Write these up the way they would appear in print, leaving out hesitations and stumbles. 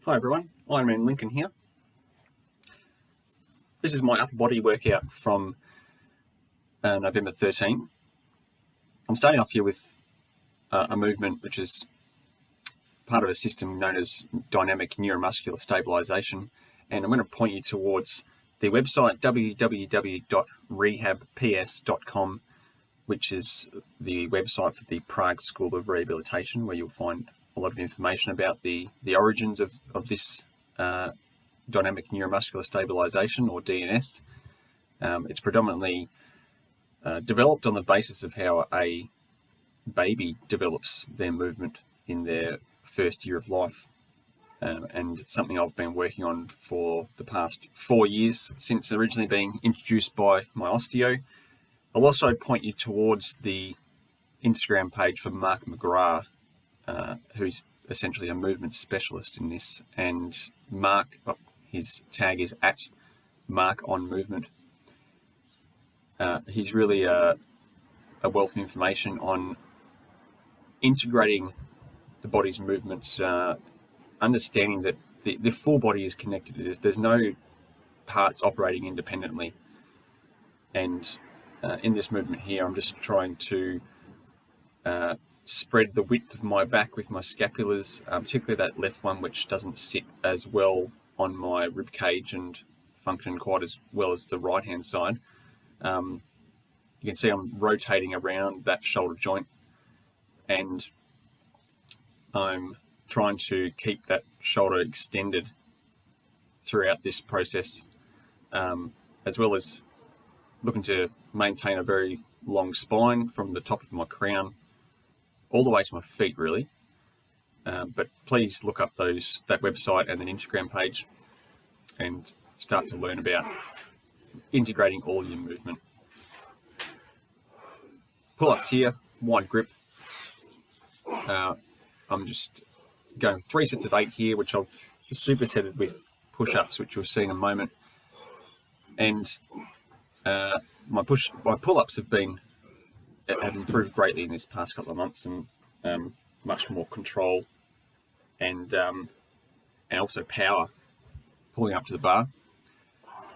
Hi everyone, Ironman Lincoln here. This is my upper body workout from November 13. I'm starting off here with a movement which is part of a system known as dynamic neuromuscular stabilisation, and I'm going to point you towards the website www.rehabps.com, which is the website for the Prague School of Rehabilitation, where you'll find a lot of information about the origins of this dynamic neuromuscular stabilisation, or DNS. It's predominantly developed on the basis of how a baby develops their movement in their first year of life. And it's something I've been working on for the past 4 years since originally being introduced by my osteo. I'll also point you towards the Instagram page for Mark McGrath, who's essentially a movement specialist in this. And Mark, his tag is @MarkOnMovement. He's really a wealth of information on integrating the body's movements, understanding that the full body is connected. There's no parts operating independently. And in this movement here, I'm just trying to spread the width of my back with my scapulars, particularly that left one, which doesn't sit as well on my rib cage and function quite as well as the right hand side. You can see I'm rotating around that shoulder joint, and I'm trying to keep that shoulder extended throughout this process, as well as looking to maintain a very long spine from the top of my crown all the way to my feet, really. But please look up that website and an Instagram page and start to learn about integrating all your movement. Pull-ups here, wide grip. I'm just going 3 sets of 8 here, which I've supersetted with push-ups, which you'll see in a moment. And my pull-ups have improved greatly in this past couple of months, and much more control and also power pulling up to the bar.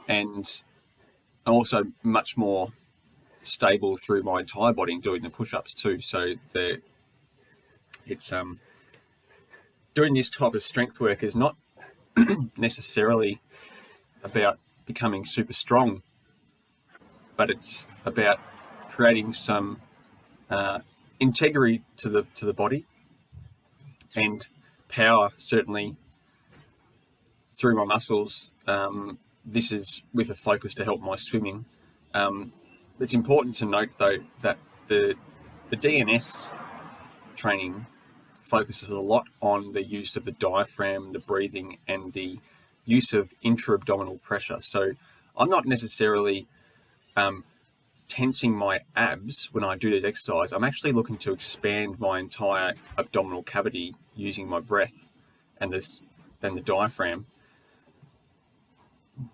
And I'm also much more stable through my entire body in doing the push-ups too. So it's doing this type of strength work is not necessarily about becoming super strong, but it's about creating some integrity to the body, and power certainly through my muscles. This is with a focus to help my swimming. It's important to note though that the DNS training focuses a lot on the use of the diaphragm, the breathing, and the use of intra-abdominal pressure. So I'm not necessarily tensing my abs when I do this exercise. I'm actually looking to expand my entire abdominal cavity using my breath and the diaphragm,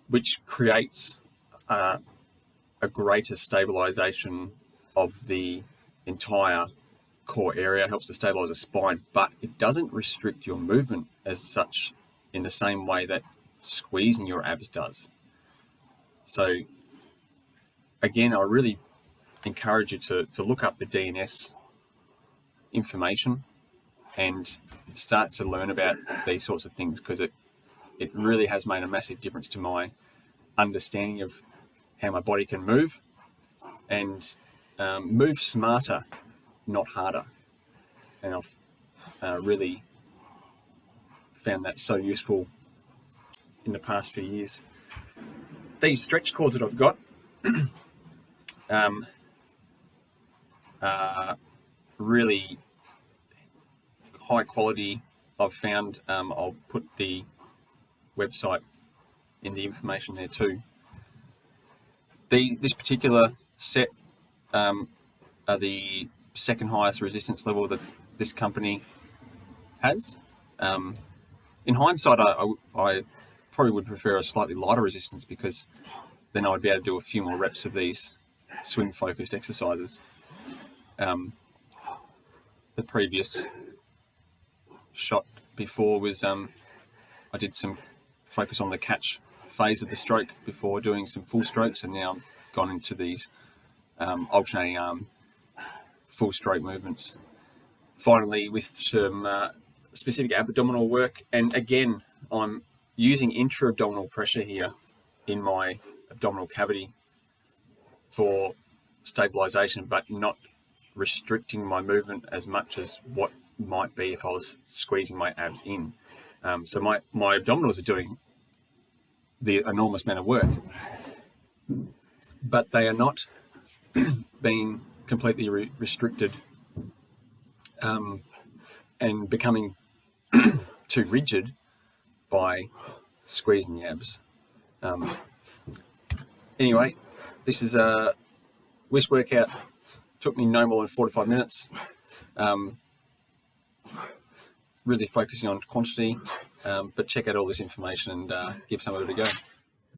which creates a greater stabilization of the entire core area, helps to stabilize the spine, but it doesn't restrict your movement as such in the same way that squeezing your abs does. So again, I really encourage you to look up the DNS information and start to learn about these sorts of things, because it really has made a massive difference to my understanding of how my body can move, and move smarter, not harder. And I've really found that so useful in the past few years. These stretch cords that I've got really high quality, I've found. I'll put the website in the information there too. This particular set are the second highest resistance level that this company has. In hindsight, I probably would prefer a slightly lighter resistance, because then I would be able to do a few more reps of these swing focused exercises. The previous shot before was I did some focus on the catch phase of the stroke before doing some full strokes, and now I've gone into these alternating arm full stroke movements. Finally, with some specific abdominal work, and again, I'm using intra-abdominal pressure here in my abdominal cavity for stabilisation, but not restricting my movement as much as what might be if I was squeezing my abs in. So my abdominals are doing the enormous amount of work, but they are not being completely restricted and becoming too rigid by squeezing the abs. Anyway, this is a whisk workout. Took me no more than 45 minutes. Really focusing on quantity, but check out all this information and give some of it a go.